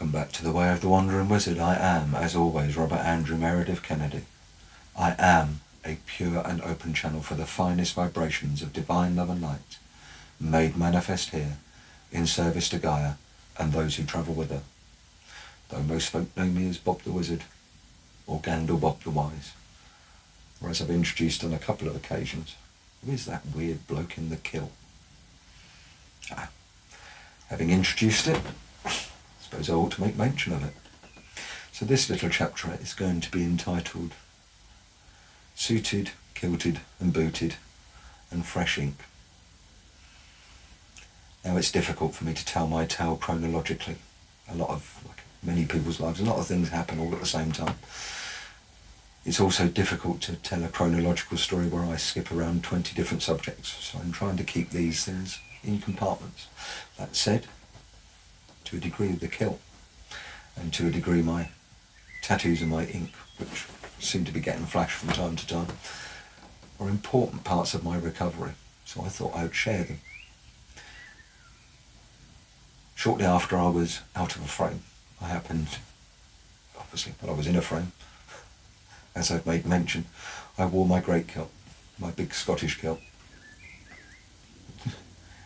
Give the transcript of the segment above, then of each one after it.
Welcome back to The Way of the Wandering Wizard. I am, as always, Robert Andrew Meredith Kennedy. I am a pure and open channel for the finest vibrations of divine love and light, made manifest here, in service to Gaia and those who travel with her. Though most folk know me as Bob the Wizard, or Gandalf Bob the Wise, or as I've introduced on a couple of occasions, who is that weird bloke in the kilt? Having introduced it, I suppose I ought to make mention of it. So this little chapter is going to be entitled Suited, Kilted and Booted and Fresh Ink. Now it's difficult for me to tell my tale chronologically. Like many people's lives, a lot of things happen all at the same time. It's also difficult to tell a chronological story where I skip around 20 different subjects, so I'm trying to keep these things in compartments. That said, to a degree the kilt, and to a degree my tattoos and my ink, which seem to be getting flashed from time to time, are important parts of my recovery, so I thought I would share them. Shortly after I was out of a frame, obviously, I was in a frame, as I've made mention, I wore my great kilt, my big Scottish kilt.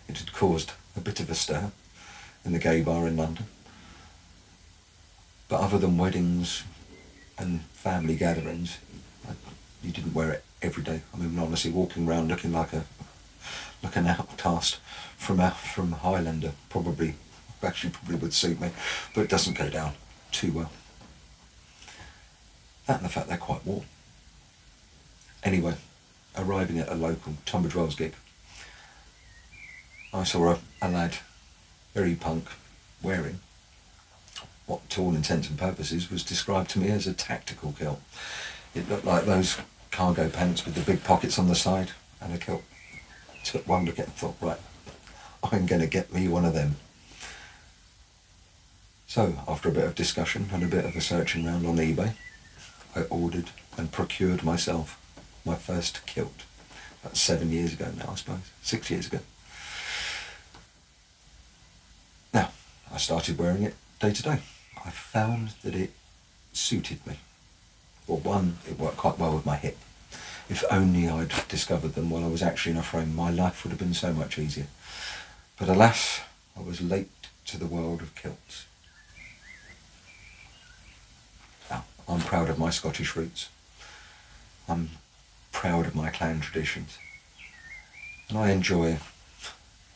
It had caused a bit of a stir in the gay bar in London. But other than weddings and family gatherings, you didn't wear it every day. I mean, honestly, walking around looking like an outcast from Highlander probably would suit me, but it doesn't go down too well. That and the fact they're quite warm. Anyway, arriving at a local Tunbridge Wells gig, I saw a lad, very punk, wearing what to all intents and purposes was described to me as a tactical kilt. It looked like those cargo pants with the big pockets on the side and a kilt. Took one look at it and thought, right, I'm going to get me one of them. So, after a bit of discussion and a bit of a searching round on eBay, I ordered and procured myself my first kilt. That's 7 years ago now, I suppose. 6 years ago. Now, I started wearing it day to day. I found that it suited me. Well, one, it worked quite well with my hip. If only I'd discovered them while I was actually in a frame, my life would have been so much easier. But alas, I was late to the world of kilts. Now, I'm proud of my Scottish roots. I'm proud of my clan traditions. And I enjoy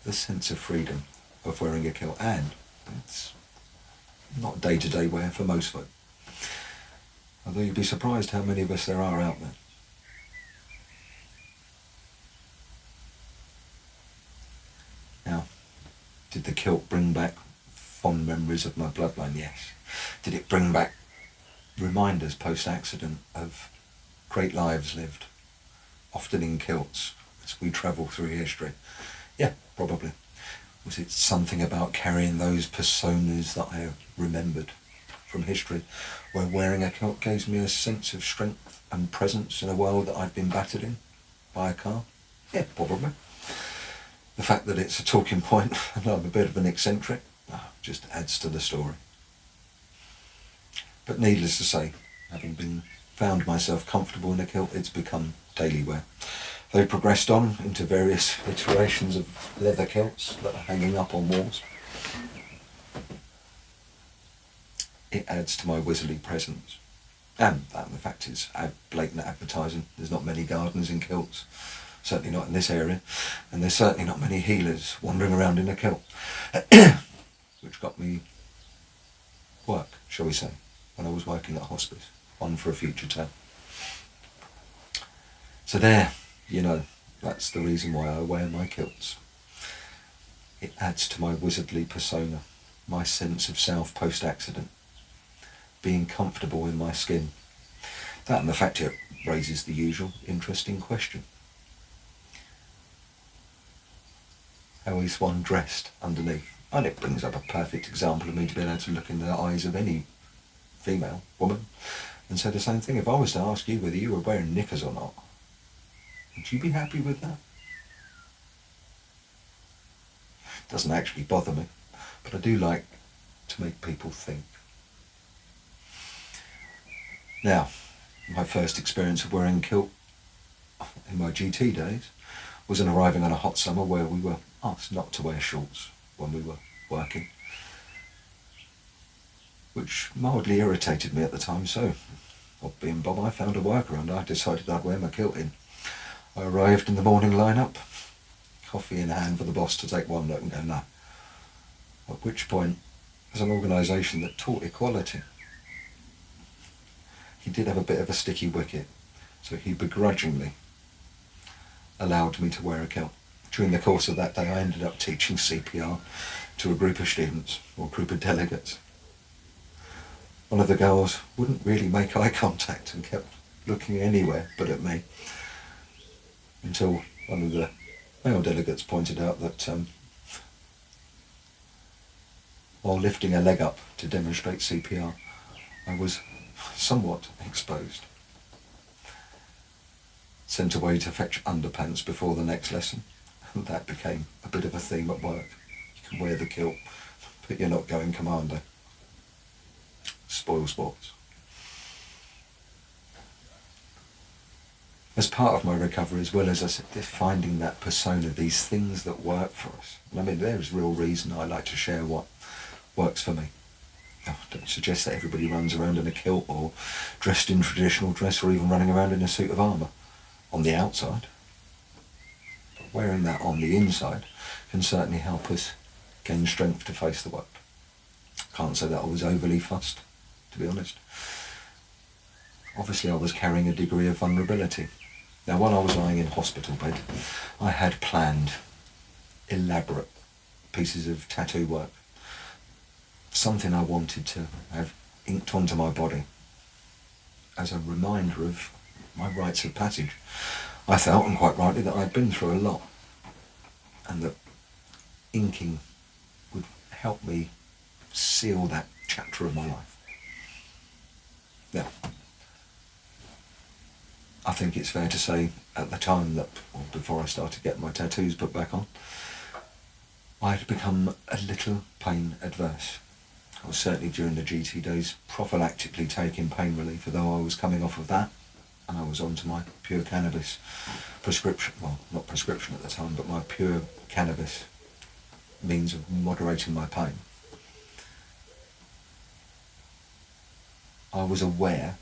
the sense of freedom of wearing a kilt, and it's not day-to-day wear for most folk. Although you'd be surprised how many of us there are out there. Now, did the kilt bring back fond memories of my bloodline? Yes. Did it bring back reminders post-accident of great lives lived, often in kilts, as we travel through history? Yeah, probably. Was it something about carrying those personas that I remembered from history, where wearing a kilt gave me a sense of strength and presence in a world that I'd been battered in by a car? Yeah, probably. The fact that it's a talking point and I'm a bit of an eccentric just adds to the story. But needless to say, having found myself comfortable in a kilt, it's become daily wear. They've progressed on into various iterations of leather kilts that are hanging up on walls. It adds to my wizardly presence. And the fact is, blatant advertising. There's not many gardeners in kilts, certainly not in this area, and there's certainly not many healers wandering around in a kilt, which got me work, shall we say, when I was working at hospice, one for a future tale. So there, that's the reason why I wear my kilts. It adds to my wizardly persona, my sense of self post-accident, being comfortable in my skin. That and the fact it raises the usual interesting question. How is one dressed underneath? And it brings up a perfect example of me to be able to look in the eyes of any female woman and say the same thing. If I was to ask you whether you were wearing knickers or not, would you be happy with that? Doesn't actually bother me, but I do like to make people think. Now, my first experience of wearing a kilt in my GT days was in arriving on a hot summer where we were asked not to wear shorts when we were working, which mildly irritated me at the time, so, Bob being Bob, I found a workaround. I decided I'd wear my kilt in. I arrived in the morning lineup, coffee in hand for the boss to take one look and go, no. At which point, as an organisation that taught equality, he did have a bit of a sticky wicket, so he begrudgingly allowed me to wear a kilt. During the course of that day, I ended up teaching CPR to a group of students, or a group of delegates. One of the girls wouldn't really make eye contact and kept looking anywhere but at me, until one of the male delegates pointed out that while lifting a leg up to demonstrate CPR, I was somewhat exposed. Sent away to fetch underpants before the next lesson, and that became a bit of a theme at work. You can wear the kilt, but you're not going commando. Spoil sports. As part of my recovery, as well as I said, finding that persona, these things that work for us. And I mean, there's real reason I like to share what works for me. I don't suggest that everybody runs around in a kilt or dressed in traditional dress or even running around in a suit of armour on the outside. But wearing that on the inside can certainly help us gain strength to face the world. Can't say that I was overly fussed, to be honest. Obviously I was carrying a degree of vulnerability. Now, while I was lying in hospital bed, I had planned elaborate pieces of tattoo work. Something I wanted to have inked onto my body as a reminder of my rites of passage. I felt, and quite rightly, that I'd been through a lot, and that inking would help me seal that chapter of my life. Now, I think it's fair to say at the time that, or before I started getting my tattoos put back on, I had become a little pain adverse. I was certainly during the GT days prophylactically taking pain relief, although I was coming off of that and I was onto my pure cannabis prescription, well, not prescription at the time, but my pure cannabis means of moderating my pain. I was aware,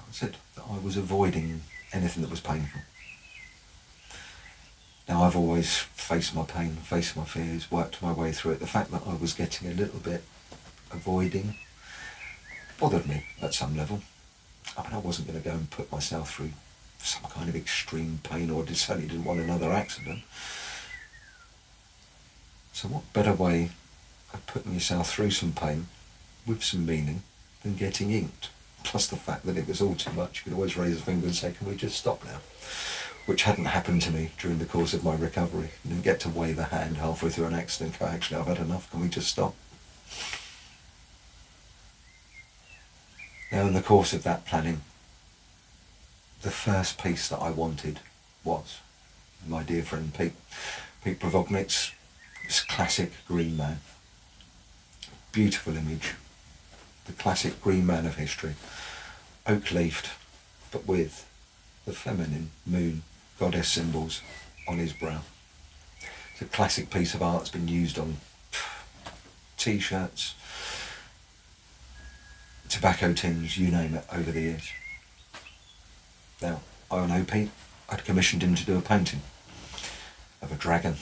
I said, that I was avoiding anything that was painful. Now, I've always faced my pain, faced my fears, worked my way through it. The fact that I was getting a little bit avoiding bothered me at some level. I mean, I wasn't going to go and put myself through some kind of extreme pain, or certainly didn't want another accident. So what better way of putting yourself through some pain with some meaning than getting inked? Plus the fact that it was all too much. You could always raise a finger and say, can we just stop now? Which hadn't happened to me during the course of my recovery. I didn't get to wave a hand halfway through an accident, go, actually, I've had enough, can we just stop? Now, in the course of that planning, the first piece that I wanted was my dear friend Pete Provognic's this classic green man. Beautiful image. The classic green man of history. Oak-leafed, but with the feminine moon goddess symbols on his brow. It's a classic piece of art that's been used on t-shirts, tobacco tins, you name it, over the years. Now, I know Pete. I'd commissioned him to do a painting of a dragon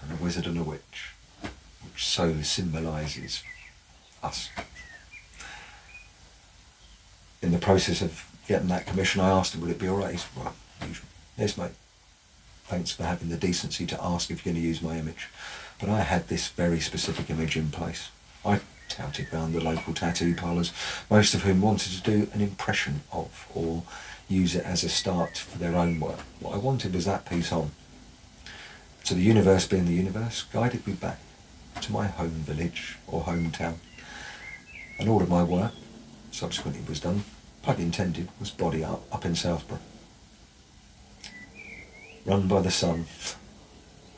and a wizard and a witch, which so symbolises us. In the process of getting that commission, I asked him, would it be alright? He said, well, usual. Yes, mate. Thanks for having the decency to ask if you're going to use my image. But I had this very specific image in place. I touted round the local tattoo parlours, most of whom wanted to do an impression of or use it as a start for their own work. What I wanted was that piece on. So the universe being the universe guided me back to my home village or hometown. And all of my work subsequently was done, pun intended, was body art up in Southborough. Run by the son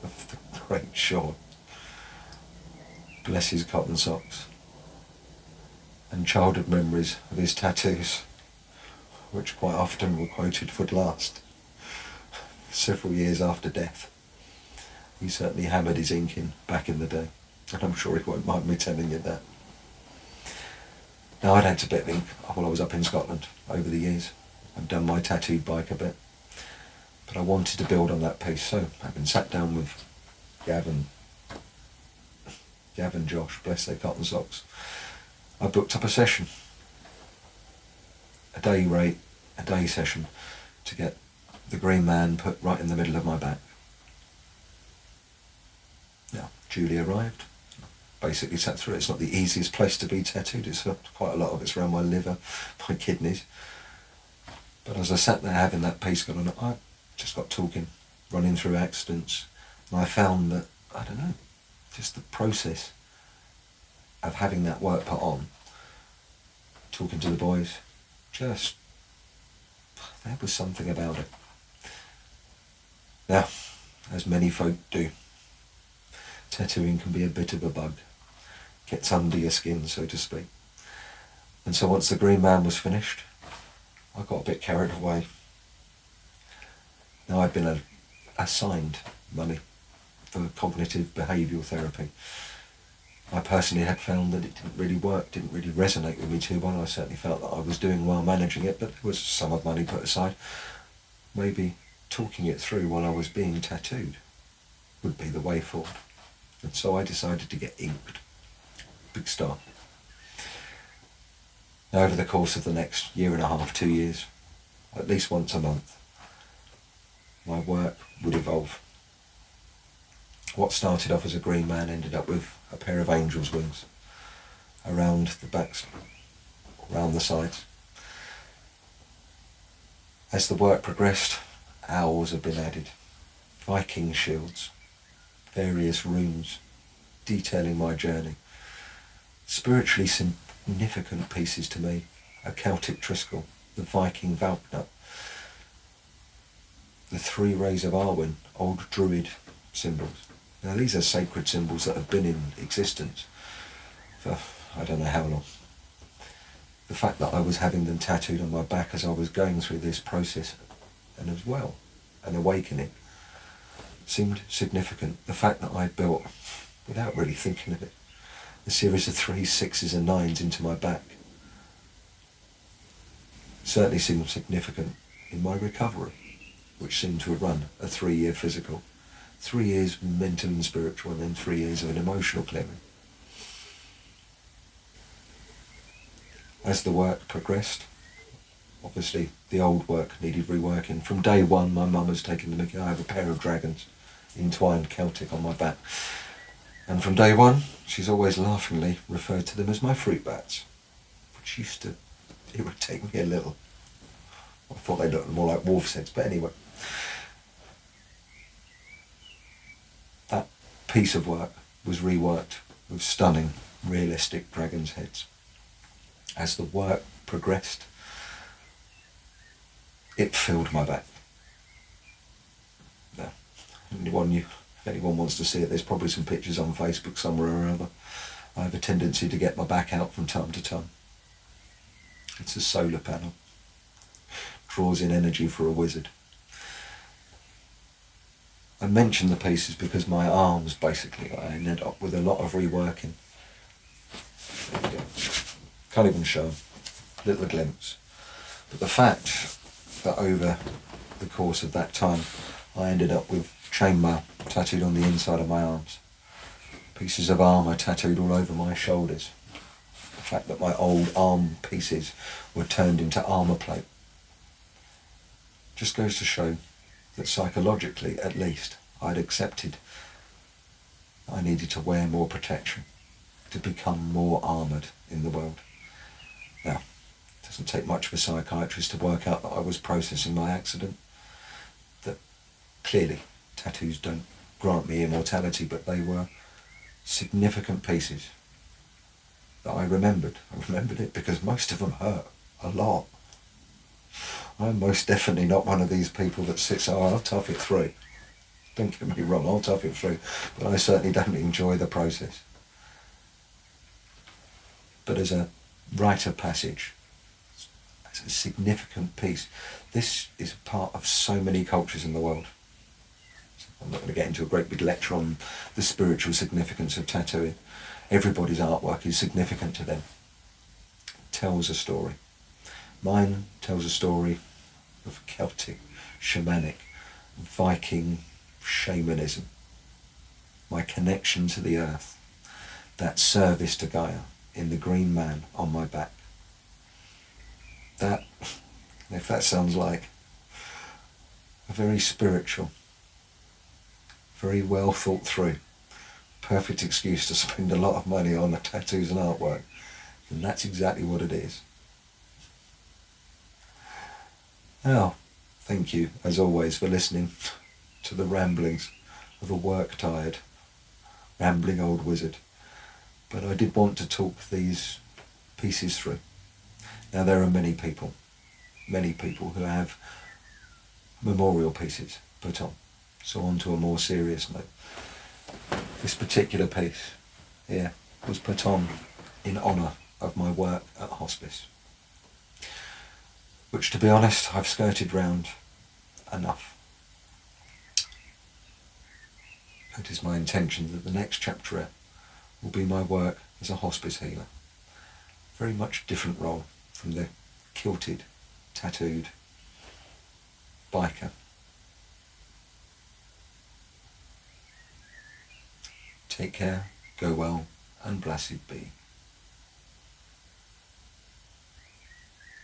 of the great Sean. Bless his cotton socks. and childhood memories of his tattoos, which quite often were quoted would last several years after death. He certainly hammered his ink in back in the day, and I'm sure he won't mind me telling you that. Now, I'd had a bit of ink while I was up in Scotland over the years. I've done my tattooed bike a bit, but I wanted to build on that piece, so having sat down with Gav and Josh, bless their cotton socks, I booked up a session, a day rate, a day session, to get the green man put right in the middle of my back. Now, Julie arrived, basically sat through it. It's not the easiest place to be tattooed. It's quite a lot of it's around my liver, my kidneys. But as I sat there having that piece going on, I just got talking, running through accidents, and I found that, I don't know, just the process of having that work put on, talking to the boys, just, there was something about it. Now, as many folk do, tattooing can be a bit of a bug, gets under your skin, so to speak. And so once the green man was finished, I got a bit carried away. Now, I'd been assigned money for cognitive behavioural therapy. I personally had found that it didn't really work, didn't really resonate with me too well. I certainly felt that I was doing well managing it, but there was a sum of money put aside. Maybe talking it through while I was being tattooed would be the way forward. And so I decided to get inked. Big start. Now, over the course of the next year and a half, 2 years, at least once a month, my work would evolve. What started off as a green man ended up with a pair of angel's wings around the backs, around the sides. As the work progressed, owls have been added, Viking shields, various runes detailing my journey, spiritually significant pieces to me, a Celtic triskel, the Viking Valknut, the 3 rays of Arwen, old druid symbols. Now, these are sacred symbols that have been in existence for I don't know how long. The fact that I was having them tattooed on my back as I was going through this process, and as well, an awakening, seemed significant. The fact that I built, without really thinking of it, a series of 3s, 6s and 9s into my back certainly seemed significant in my recovery, which seemed to have run a 3-year physical, 3 years mental and spiritual, and then 3 years of an emotional clearing. As the work progressed, obviously the old work needed reworking. From day one, my mum has taken the mickey. I have a pair of dragons, entwined Celtic, on my back. And from day one, she's always laughingly referred to them as my fruit bats, which used to irritate me a little. I thought they looked more like wolf's heads, but anyway. That piece of work was reworked with stunning, realistic dragon's heads. As the work progressed, it filled my back. Now, if anyone wants to see it, there's probably some pictures on Facebook somewhere or other. I have a tendency to get my back out from time to time. It's a solar panel. Draws in energy for a wizard. I mention the pieces because my arms, basically, I ended up with a lot of reworking. There you go. Can't even show them. Little glimpse. But the fact that over the course of that time, I ended up with chainmail tattooed on the inside of my arms, pieces of armour tattooed all over my shoulders, the fact that my old arm pieces were turned into armour plate, just goes to show that psychologically, at least, I'd accepted I needed to wear more protection to become more armoured in the world. Now, it doesn't take much for a psychiatrist to work out that I was processing my accident, that clearly tattoos don't grant me immortality, but they were significant pieces that I remembered. I remembered it because most of them hurt a lot. I'm most definitely not one of these people that sits, oh, I'll tough it through. Don't get me wrong, I'll tough it through, but I certainly don't enjoy the process. But as a rite of passage. It's a significant piece. This is a part of so many cultures in the world. I'm not going to get into a great big lecture on the spiritual significance of tattooing. Everybody's artwork is significant to them. It tells a story. Mine tells a story of Celtic, shamanic, Viking shamanism. My connection to the earth. That service to Gaia in the green man on my back. That, if that sounds like a very spiritual, very well thought through, perfect excuse to spend a lot of money on the tattoos and artwork, then that's exactly what it is. Now, thank you, as always, for listening to the ramblings of a work-tired, rambling old wizard. But I did want to talk these pieces through. Now, there are many people who have memorial pieces put on. So on to a more serious note. This particular piece here was put on in honour of my work at hospice, which, to be honest, I've skirted round enough. It is my intention that the next chapter will be my work as a hospice healer. Very much different role from the kilted, tattooed biker. Take care, go well, and blessed be.